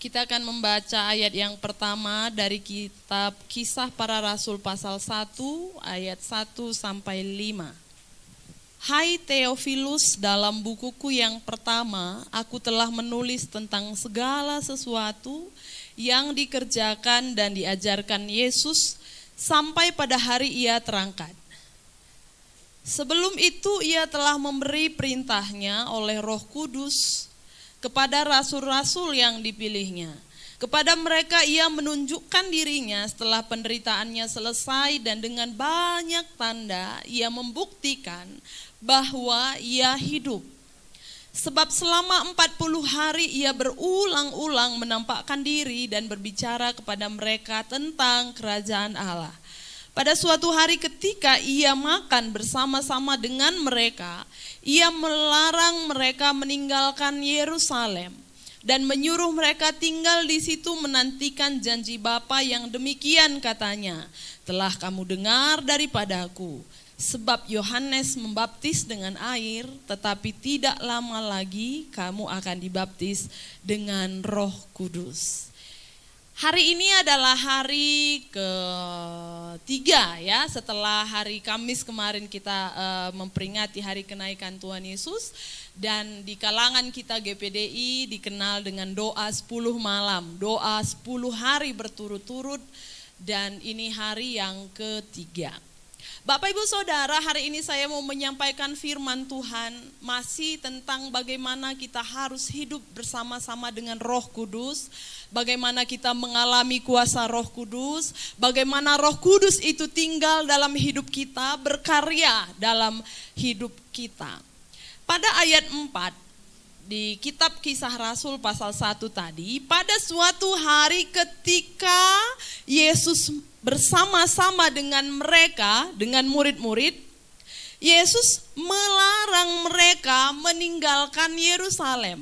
Kita akan membaca ayat yang pertama dari kitab Kisah Para Rasul pasal 1 ayat 1 sampai 5. Hai Theophilus, dalam bukuku yang pertama aku telah menulis tentang segala sesuatu yang dikerjakan dan diajarkan Yesus sampai pada hari ia terangkat. Sebelum itu ia telah memberi perintahnya oleh Roh Kudus kepada rasul-rasul yang dipilihnya. Kepada mereka ia menunjukkan dirinya setelah penderitaannya selesai, dan dengan banyak tanda ia membuktikan bahwa ia hidup. Sebab selama 40 hari ia berulang-ulang menampakkan diri dan berbicara kepada mereka tentang kerajaan Allah. Pada suatu hari ketika ia makan bersama-sama dengan mereka, ia melarang mereka meninggalkan Yerusalem dan menyuruh mereka tinggal di situ menantikan janji Bapa yang demikian katanya, telah kamu dengar daripadaku. Sebab Yohanes membaptis dengan air, tetapi tidak lama lagi kamu akan dibaptis dengan Roh Kudus. Hari ini adalah hari ketiga ya, setelah hari Kamis kemarin kita memperingati hari kenaikan Tuhan Yesus. Dan di kalangan kita GPDI dikenal dengan doa 10 malam, doa 10 hari berturut-turut, dan ini hari yang ketiga. Bapak Ibu Saudara, hari ini saya mau menyampaikan firman Tuhan masih tentang bagaimana kita harus hidup bersama-sama dengan Roh Kudus, bagaimana kita mengalami kuasa Roh Kudus, bagaimana Roh Kudus itu tinggal dalam hidup kita, berkarya dalam hidup kita. Pada ayat 4 di kitab Kisah Rasul pasal 1 tadi, pada suatu hari ketika Yesus bersama-sama dengan mereka, dengan murid-murid, Yesus melarang mereka meninggalkan Yerusalem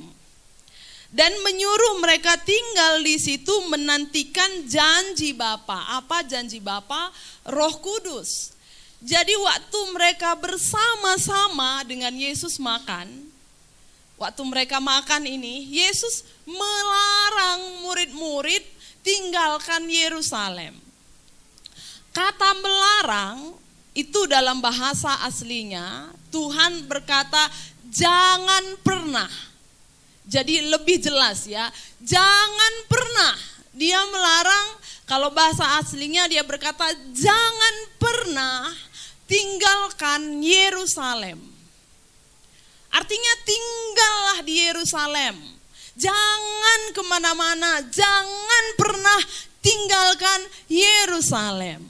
dan menyuruh mereka tinggal di situ menantikan janji Bapa. Apa janji Bapa? Roh Kudus. Jadi waktu mereka bersama-sama dengan Yesus makan, waktu mereka makan ini, Yesus melarang murid-murid tinggalkan Yerusalem. Kata melarang itu dalam bahasa aslinya, Tuhan berkata jangan pernah. Jadi lebih jelas ya, jangan pernah. Dia melarang, kalau bahasa aslinya dia berkata jangan pernah tinggalkan Yerusalem. Artinya tinggallah di Yerusalem. Jangan kemana-mana, jangan pernah tinggalkan Yerusalem.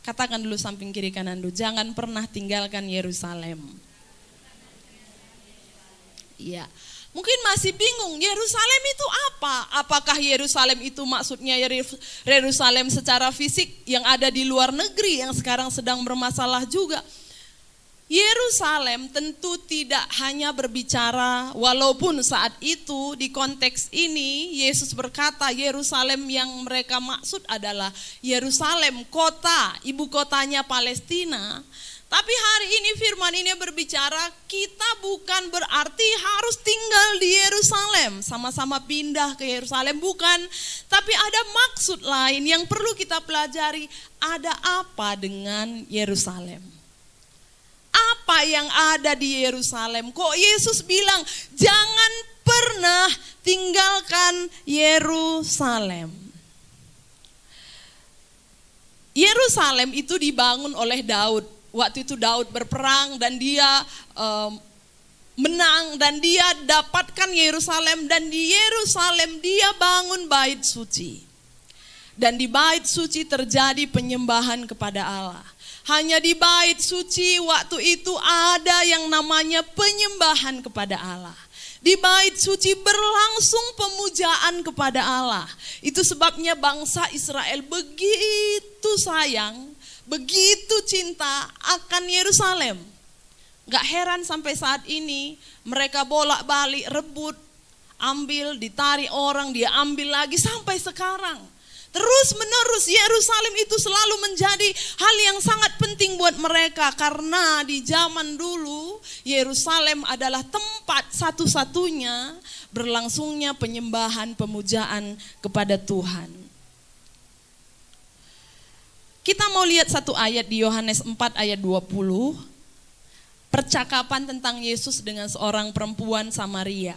Katakan dulu samping kiri kanan dulu, jangan pernah tinggalkan Yerusalem. Iya. Mungkin masih bingung, Yerusalem itu apa? Apakah Yerusalem itu maksudnya Yerusalem secara fisik yang ada di luar negeri yang sekarang sedang bermasalah juga? Yerusalem tentu tidak hanya berbicara, walaupun saat itu di konteks ini Yesus berkata Yerusalem yang mereka maksud adalah Yerusalem kota, ibu kotanya Palestina. Tapi hari ini firman ini berbicara kita bukan berarti harus tinggal di Yerusalem, sama-sama pindah ke Yerusalem, bukan. Tapi ada maksud lain yang perlu kita pelajari, ada apa dengan Yerusalem? Apa yang ada di Yerusalem? Kok Yesus bilang jangan pernah tinggalkan Yerusalem? Yerusalem itu dibangun oleh Daud. Waktu itu Daud berperang dan dia menang dan dia dapatkan Yerusalem, dan di Yerusalem dia bangun bait suci. Dan di bait suci terjadi penyembahan kepada Allah. Hanya di bait suci waktu itu ada yang namanya penyembahan kepada Allah. Di bait suci berlangsung pemujaan kepada Allah. Itu sebabnya bangsa Israel begitu sayang, begitu cinta akan Yerusalem. Gak heran sampai saat ini mereka bolak-balik rebut, ambil, ditarik orang, dia ambil lagi sampai sekarang. Terus menerus Yerusalem itu selalu menjadi hal yang sangat penting buat mereka. Karena di zaman dulu Yerusalem adalah tempat satu-satunya berlangsungnya penyembahan pemujaan kepada Tuhan. Kita mau lihat satu ayat di Yohanes 4 ayat 20. Percakapan tentang Yesus dengan seorang perempuan Samaria.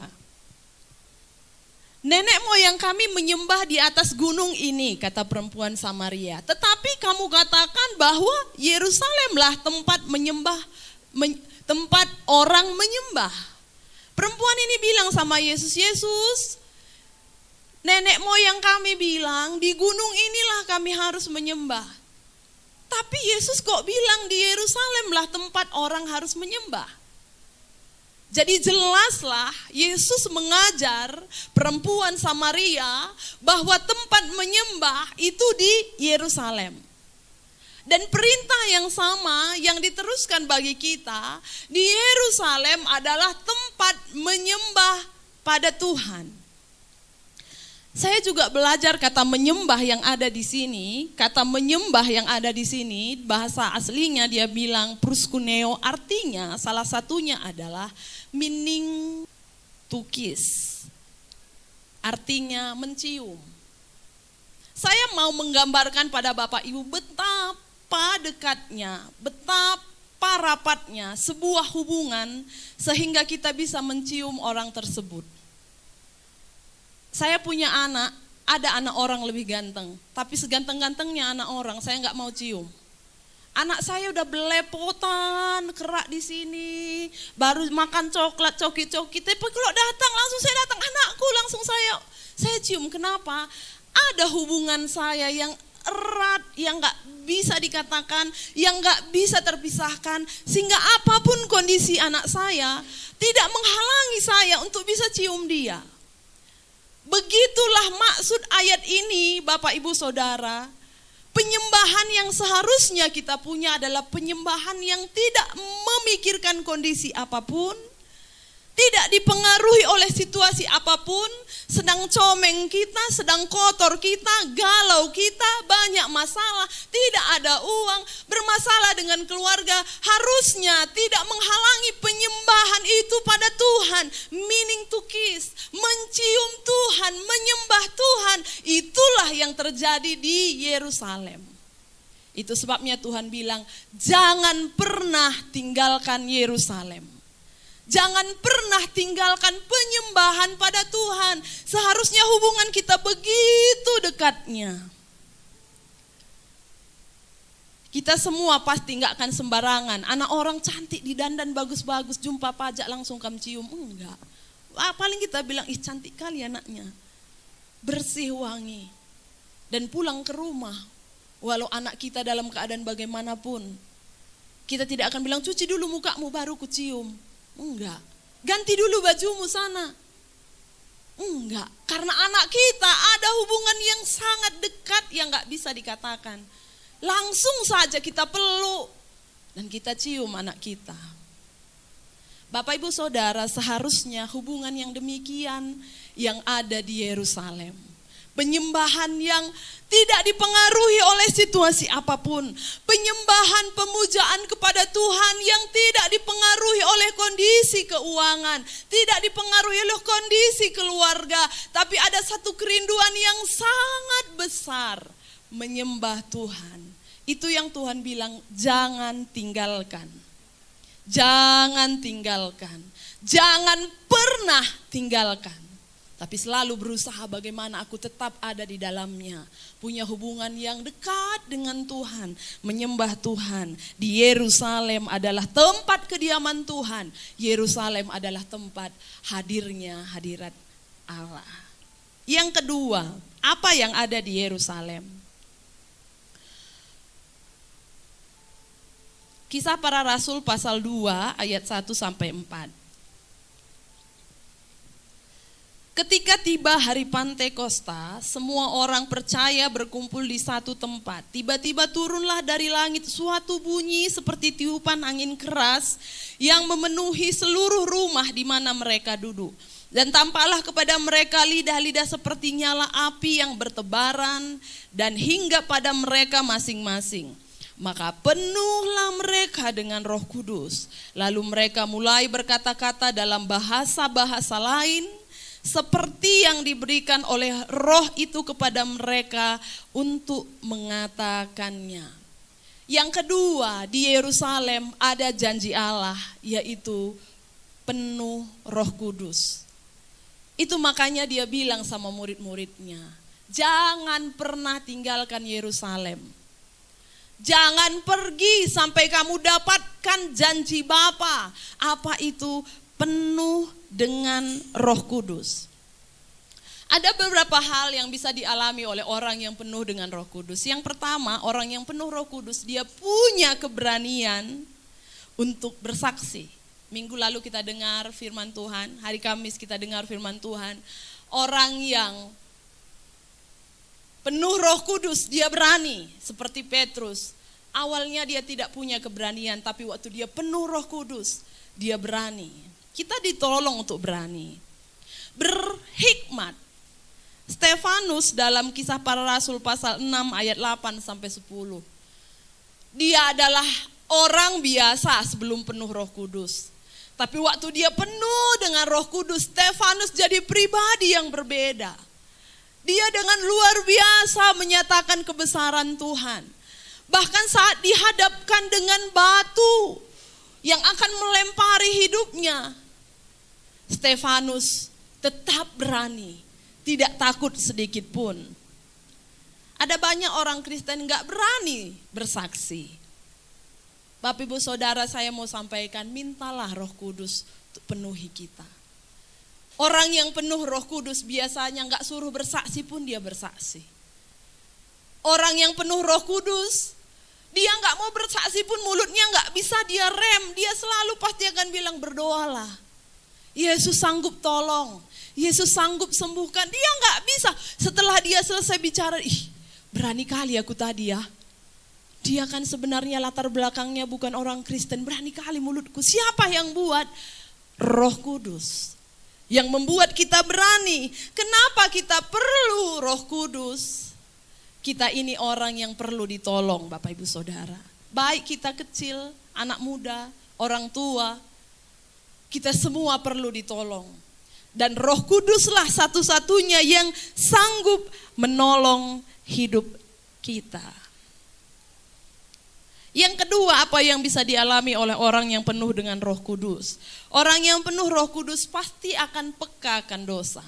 Nenek moyang kami menyembah di atas gunung ini, kata perempuan Samaria. Tetapi kamu katakan bahwa Yerusalemlah tempat tempat orang menyembah. Perempuan ini bilang sama Yesus, Yesus, nenek moyang kami bilang di gunung inilah kami harus menyembah. Tapi Yesus kok bilang di Yerusalemlah tempat orang harus menyembah. Jadi jelaslah Yesus mengajar perempuan Samaria bahwa tempat menyembah itu di Yerusalem. Dan perintah yang sama yang diteruskan bagi kita di Yerusalem adalah tempat menyembah pada Tuhan. Saya juga belajar kata menyembah yang ada di sini. Kata menyembah yang ada di sini bahasa aslinya dia bilang proskuneo, artinya salah satunya adalah meaning to kiss. Artinya mencium. Saya mau menggambarkan pada Bapak Ibu betapa dekatnya, betapa rapatnya sebuah hubungan sehingga kita bisa mencium orang tersebut. Saya punya anak, ada anak orang lebih ganteng, tapi seganteng-gantengnya anak orang saya nggak mau cium. Anak saya udah belepotan, kerak di sini, baru makan coklat, coki-coki. Tapi kalau datang langsung saya datang, anakku langsung saya cium. Kenapa? Ada hubungan saya yang erat, yang nggak bisa dikatakan, yang nggak bisa terpisahkan, sehingga apapun kondisi anak saya tidak menghalangi saya untuk bisa cium dia. Begitulah maksud ayat ini, Bapak Ibu Saudara. Penyembahan yang seharusnya kita punya adalah penyembahan yang tidak memikirkan kondisi apapun, tidak dipengaruhi oleh situasi apapun, sedang comeng kita, sedang kotor kita, galau kita, banyak masalah, tidak ada uang, bermasalah dengan keluarga, harusnya tidak menghalangi penyembahan itu pada Tuhan. Meaning to kiss, mencium Tuhan, menyembah Tuhan, itulah yang terjadi di Yerusalem. Itu sebabnya Tuhan bilang, jangan pernah tinggalkan Yerusalem. Jangan pernah tinggalkan penyembahan pada Tuhan. Seharusnya hubungan kita begitu dekatnya. Kita semua pasti gak akan sembarangan. Anak orang cantik didandan bagus-bagus, jumpa pajak langsung kamu cium. Enggak. Paling kita bilang, ih cantik kali anaknya. Bersih wangi. Dan pulang ke rumah. Walau anak kita dalam keadaan bagaimanapun. Kita tidak akan bilang, cuci dulu mukamu baru ku cium. Enggak. Ganti dulu bajumu sana. Enggak. Karena anak kita ada hubungan yang sangat dekat yang gak bisa dikatakan. Langsung saja kita peluk dan kita cium anak kita. Bapak Ibu Saudara, seharusnya hubungan yang demikian yang ada di Yerusalem. Penyembahan yang tidak dipengaruhi oleh situasi apapun. Penyembahan pemujaan kepada Tuhan yang tidak dipengaruhi oleh kondisi keuangan. Tidak dipengaruhi oleh kondisi keluarga. Tapi ada satu kerinduan yang sangat besar. Menyembah Tuhan. Itu yang Tuhan bilang, jangan tinggalkan. Jangan tinggalkan. Jangan pernah tinggalkan. Tapi selalu berusaha bagaimana aku tetap ada di dalamnya. Punya hubungan yang dekat dengan Tuhan. Menyembah Tuhan. Di Yerusalem adalah tempat kediaman Tuhan. Yerusalem adalah tempat hadirnya hadirat Allah. Yang kedua, apa yang ada di Yerusalem? Kisah Para Rasul pasal 2 ayat 1-4. Ketika tiba hari Pantekosta, semua orang percaya berkumpul di satu tempat. Tiba-tiba turunlah dari langit suatu bunyi seperti tiupan angin keras yang memenuhi seluruh rumah di mana mereka duduk. Dan tampaklah kepada mereka lidah-lidah seperti nyala api yang bertebaran dan hingga pada mereka masing-masing. Maka penuhlah mereka dengan Roh Kudus. Lalu mereka mulai berkata-kata dalam bahasa-bahasa lain seperti yang diberikan oleh Roh itu kepada mereka untuk mengatakannya. Yang kedua, di Yerusalem ada janji Allah, yaitu penuh Roh Kudus. Itu makanya dia bilang sama murid-muridnya, jangan pernah tinggalkan Yerusalem. Jangan pergi sampai kamu dapatkan janji Bapa. Apa itu? Penuh dengan Roh Kudus. Ada beberapa hal yang bisa dialami oleh orang yang penuh dengan Roh Kudus. Yang pertama, orang yang penuh Roh Kudus, dia punya keberanian untuk bersaksi. Minggu lalu kita dengar firman Tuhan, hari Kamis kita dengar firman Tuhan. Orang yang penuh Roh Kudus, dia berani. Seperti Petrus, awalnya dia tidak punya keberanian, tapi waktu dia penuh Roh Kudus, dia berani. Kita ditolong untuk berani. Berhikmat. Stefanus dalam Kisah Para Rasul pasal 6 ayat 8 sampai 10. Dia adalah orang biasa sebelum penuh Roh Kudus. Tapi waktu dia penuh dengan Roh Kudus, Stefanus jadi pribadi yang berbeda. Dia dengan luar biasa menyatakan kebesaran Tuhan. Bahkan saat dihadapkan dengan batu yang akan melempari hidupnya, Stefanus tetap berani, tidak takut sedikit pun. Ada banyak orang Kristen gak berani bersaksi. Bapak Ibu Saudara, saya mau sampaikan, mintalah Roh Kudus untuk penuhi kita. Orang yang penuh Roh Kudus biasanya gak suruh bersaksi pun dia bersaksi. Orang yang penuh Roh Kudus, dia gak mau bersaksi pun mulutnya gak bisa dia rem. Dia selalu pasti akan bilang berdoalah. Yesus sanggup tolong. Yesus sanggup sembuhkan. Dia gak bisa. Setelah dia selesai bicara, berani kali aku tadi ya. Dia kan sebenarnya latar belakangnya bukan orang Kristen. Berani kali mulutku. Siapa yang buat? Roh Kudus. Yang membuat kita berani. Kenapa kita perlu Roh Kudus? Kita ini orang yang perlu ditolong, Bapak Ibu Saudara. Baik kita kecil, anak muda, orang tua, kita semua perlu ditolong. Dan Roh Kuduslah satu-satunya yang sanggup menolong hidup kita. Yang kedua, apa yang bisa dialami oleh orang yang penuh dengan Roh Kudus? Orang yang penuh Roh Kudus pasti akan peka akan dosa.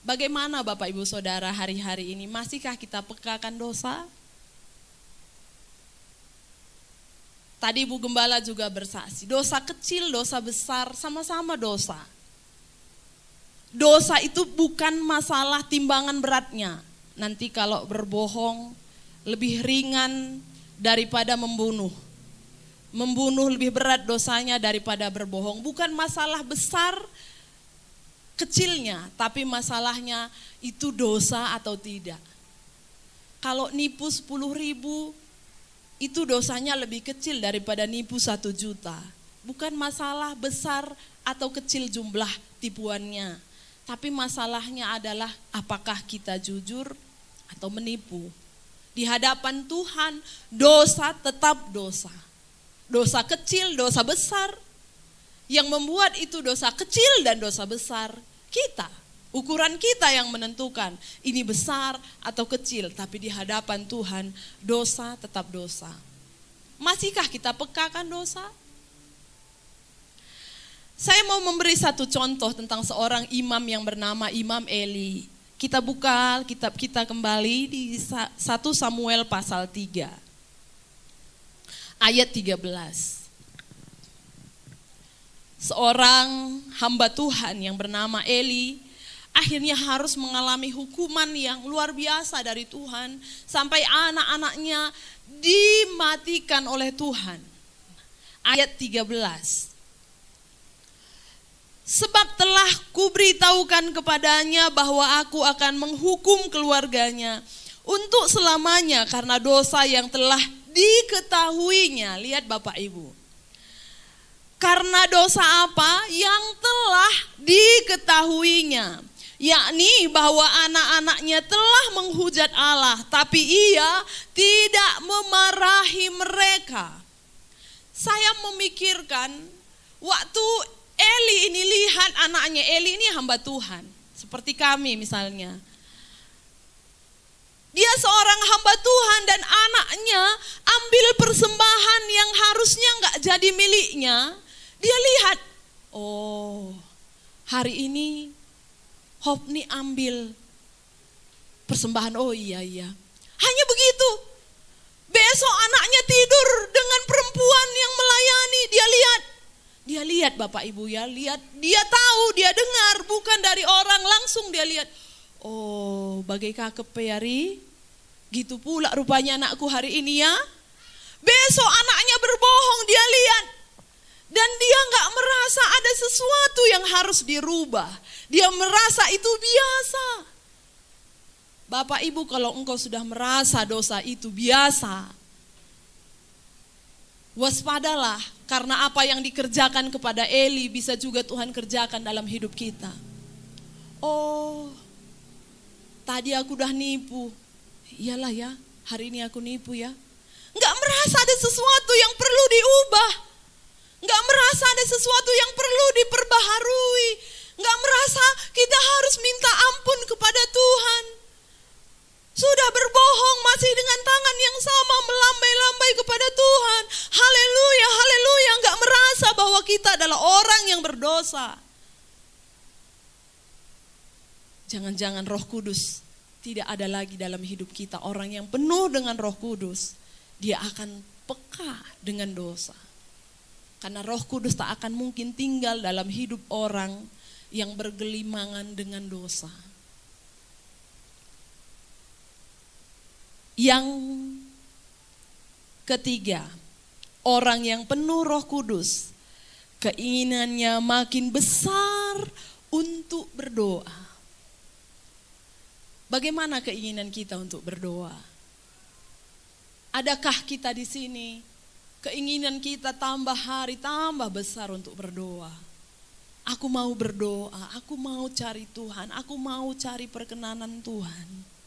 Bagaimana Bapak Ibu Saudara hari-hari ini? Masihkah kita peka akan dosa? Tadi Ibu Gembala juga bersaksi, dosa kecil, dosa besar, sama-sama dosa. Dosa itu bukan masalah timbangan beratnya. Nanti kalau berbohong lebih ringan daripada membunuh. Membunuh lebih berat dosanya daripada berbohong. Bukan masalah besar kecilnya, tapi masalahnya itu dosa atau tidak. Kalau nipu 10.000, itu dosanya lebih kecil daripada nipu 1 juta. Bukan masalah besar atau kecil jumlah tipuannya, tapi masalahnya adalah apakah kita jujur atau menipu. Di hadapan Tuhan, dosa tetap dosa. Dosa kecil, dosa besar. Yang membuat itu dosa kecil dan dosa besar, kita. Ukuran kita yang menentukan ini besar atau kecil. Tapi di hadapan Tuhan, dosa tetap dosa. Masihkah kita pekakan dosa? Saya mau memberi satu contoh tentang seorang imam yang bernama Imam Eli. Kita buka kitab kita kembali di 1 Samuel pasal 3. Ayat 13. Seorang hamba Tuhan yang bernama Eli akhirnya harus mengalami hukuman yang luar biasa dari Tuhan. Sampai anak-anaknya dimatikan oleh Tuhan. Ayat 13. Sebab telah kuberitahukan kepadanya bahwa aku akan menghukum keluarganya untuk selamanya karena dosa yang telah diketahuinya. Lihat Bapak Ibu. Karena dosa apa? Yang telah diketahuinya. Yakni bahwa anak-anaknya telah menghujat Allah, tapi ia tidak memarahi mereka. Saya memikirkan waktu Eli ini lihat anaknya, Eli ini hamba Tuhan. Seperti kami misalnya. Dia seorang hamba Tuhan dan anaknya ambil persembahan yang harusnya gak jadi miliknya. Dia lihat, oh hari ini Hopni ambil persembahan, oh iya. Hanya begitu. Besok anaknya tidur dengan perempuan yang melayani, dia lihat Bapak Ibu ya, dia tahu, dia dengar, bukan dari orang, langsung dia lihat. Oh bagai kakep Yari, gitu pula rupanya anakku hari ini ya. Besok anaknya berbohong, dia lihat. Dan dia gak merasa ada sesuatu yang harus dirubah. Dia merasa itu biasa. Bapak Ibu, kalau engkau sudah merasa dosa itu biasa, waspadalah, karena apa yang dikerjakan kepada Eli bisa juga Tuhan kerjakan dalam hidup kita. Oh, tadi aku udah nipu. Iyalah ya, hari ini aku nipu ya. Gak merasa ada sesuatu yang perlu diubah. Gak merasa ada sesuatu yang perlu diperbaharui. Gak merasa kita harus minta ampun kepada Tuhan. Sudah berbohong masih dengan tangan yang sama melambai-lambai kepada Tuhan. Haleluya, haleluya. Gak merasa bahwa kita adalah orang yang berdosa. Jangan-jangan Roh Kudus tidak ada lagi dalam hidup kita. Orang yang penuh dengan Roh Kudus, dia akan peka dengan dosa. Karena Roh Kudus tak akan mungkin tinggal dalam hidup orang yang bergelimangan dengan dosa. Yang ketiga, orang yang penuh Roh Kudus, keinginannya makin besar untuk berdoa. Bagaimana keinginan kita untuk berdoa? Adakah kita di sini keinginan kita tambah hari tambah besar untuk berdoa? Aku mau berdoa, aku mau cari Tuhan, aku mau cari perkenanan Tuhan.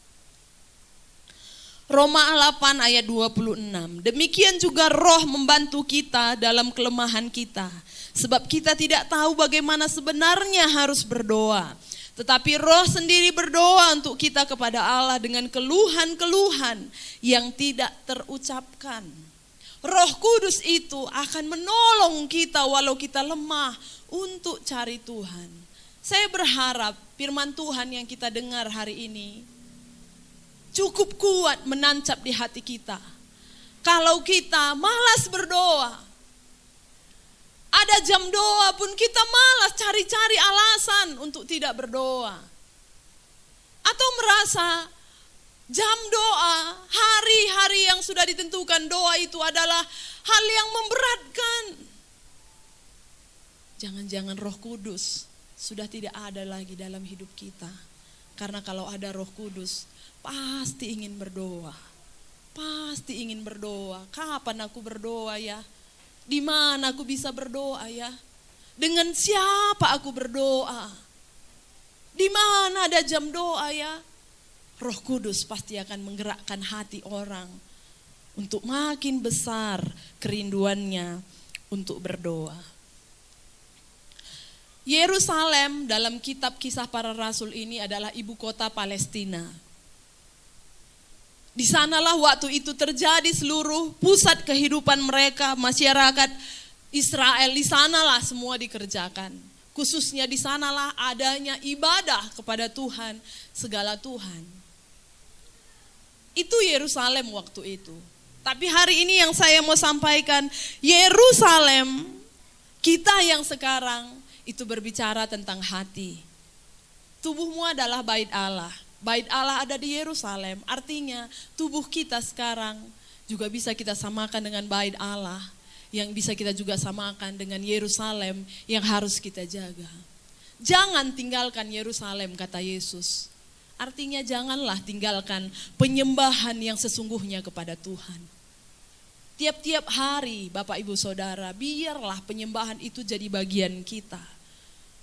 Roma 8 ayat 26. Demikian juga Roh membantu kita dalam kelemahan kita. Sebab kita tidak tahu bagaimana sebenarnya harus berdoa. Tetapi Roh sendiri berdoa untuk kita kepada Allah dengan keluhan-keluhan yang tidak terucapkan. Roh Kudus itu akan menolong kita walau kita lemah untuk cari Tuhan. Saya berharap firman Tuhan yang kita dengar hari ini cukup kuat menancap di hati kita. Kalau kita malas berdoa, ada jam doa pun kita malas cari-cari alasan untuk tidak berdoa. Atau merasa jam doa, hari-hari yang sudah ditentukan doa itu adalah hal yang memberatkan. Jangan-jangan Roh Kudus sudah tidak ada lagi dalam hidup kita. Karena kalau ada Roh Kudus, pasti ingin berdoa. Pasti ingin berdoa. Kapan aku berdoa ya? Di mana aku bisa berdoa ya? Dengan siapa aku berdoa? Di mana ada jam doa ya? Roh Kudus pasti akan menggerakkan hati orang untuk makin besar kerinduannya untuk berdoa. Yerusalem dalam kitab Kisah Para Rasul ini adalah ibu kota Palestina. Di sanalah waktu itu terjadi seluruh pusat kehidupan mereka, masyarakat Israel. Di sanalah semua dikerjakan. Khususnya di sanalah adanya ibadah kepada Tuhan, segala Tuhan. Itu Yerusalem waktu itu. Tapi hari ini yang saya mau sampaikan, Yerusalem kita yang sekarang itu berbicara tentang hati. Tubuhmu adalah bait Allah. Bait Allah ada di Yerusalem. Artinya tubuh kita sekarang juga bisa kita samakan dengan bait Allah. Yang bisa kita juga samakan dengan Yerusalem yang harus kita jaga. Jangan tinggalkan Yerusalem, kata Yesus. Artinya janganlah tinggalkan penyembahan yang sesungguhnya kepada Tuhan. Tiap-tiap hari Bapak Ibu Saudara, biarlah penyembahan itu jadi bagian kita.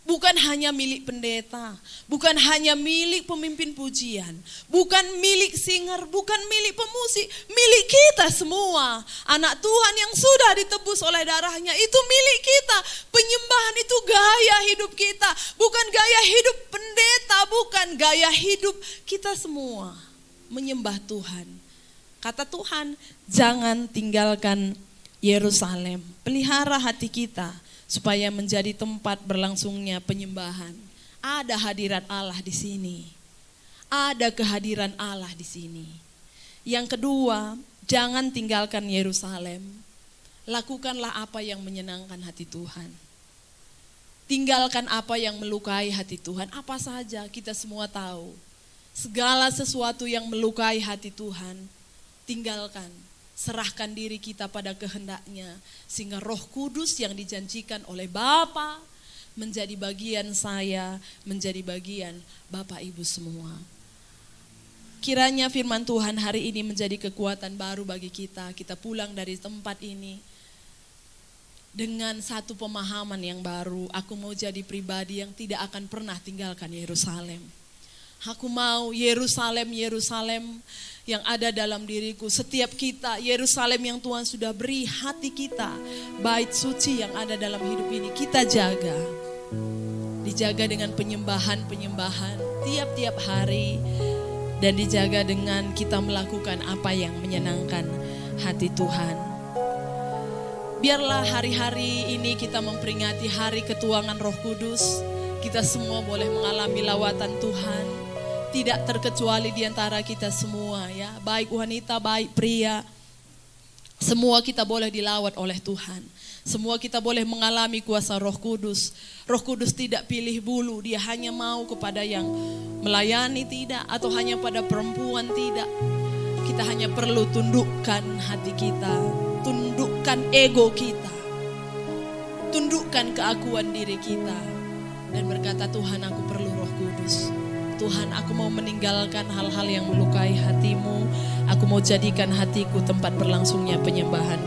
Bukan hanya milik pendeta, bukan hanya milik pemimpin pujian, bukan milik singer, bukan milik pemusik, milik kita semua. Anak Tuhan yang sudah ditebus oleh darahnya itu milik kita. Penyembahan itu gaya hidup kita, bukan gaya hidup pendeta, bukan gaya hidup kita semua. Menyembah Tuhan. Kata Tuhan, jangan tinggalkan Yerusalem, pelihara hati kita supaya menjadi tempat berlangsungnya penyembahan. Ada hadirat Allah di sini. Ada kehadiran Allah di sini. Yang kedua, jangan tinggalkan Yerusalem. Lakukanlah apa yang menyenangkan hati Tuhan. Tinggalkan apa yang melukai hati Tuhan. Apa saja kita semua tahu. Segala sesuatu yang melukai hati Tuhan, tinggalkan. Serahkan diri kita pada kehendaknya, sehingga Roh Kudus yang dijanjikan oleh Bapa menjadi bagian saya, menjadi bagian Bapak Ibu semua. Kiranya firman Tuhan hari ini menjadi kekuatan baru bagi kita. Kita pulang dari tempat ini dengan satu pemahaman yang baru. Aku mau jadi pribadi yang tidak akan pernah tinggalkan Yerusalem. Aku mau Yerusalem yang ada dalam diriku. Setiap kita, Yerusalem yang Tuhan sudah beri hati kita, bait suci yang ada dalam hidup ini, kita jaga. Dijaga dengan penyembahan tiap-tiap hari. Dan dijaga dengan kita melakukan apa yang menyenangkan hati Tuhan. Biarlah hari-hari ini kita memperingati hari ketuangan Roh Kudus. Kita semua boleh mengalami lawatan Tuhan. Tidak terkecuali di antara kita semua ya. Baik wanita, baik pria. Semua kita boleh dilawat oleh Tuhan. Semua kita boleh mengalami kuasa Roh Kudus. Roh Kudus tidak pilih bulu. Dia hanya mau kepada yang melayani tidak. Atau hanya pada perempuan tidak. Kita hanya perlu tundukkan hati kita. Tundukkan ego kita. Tundukkan keakuan diri kita. Dan berkata, Tuhan, aku perlu Roh Kudus. Tuhan, aku mau meninggalkan hal-hal yang melukai hatimu. Aku mau jadikan hatiku tempat berlangsungnya penyembahan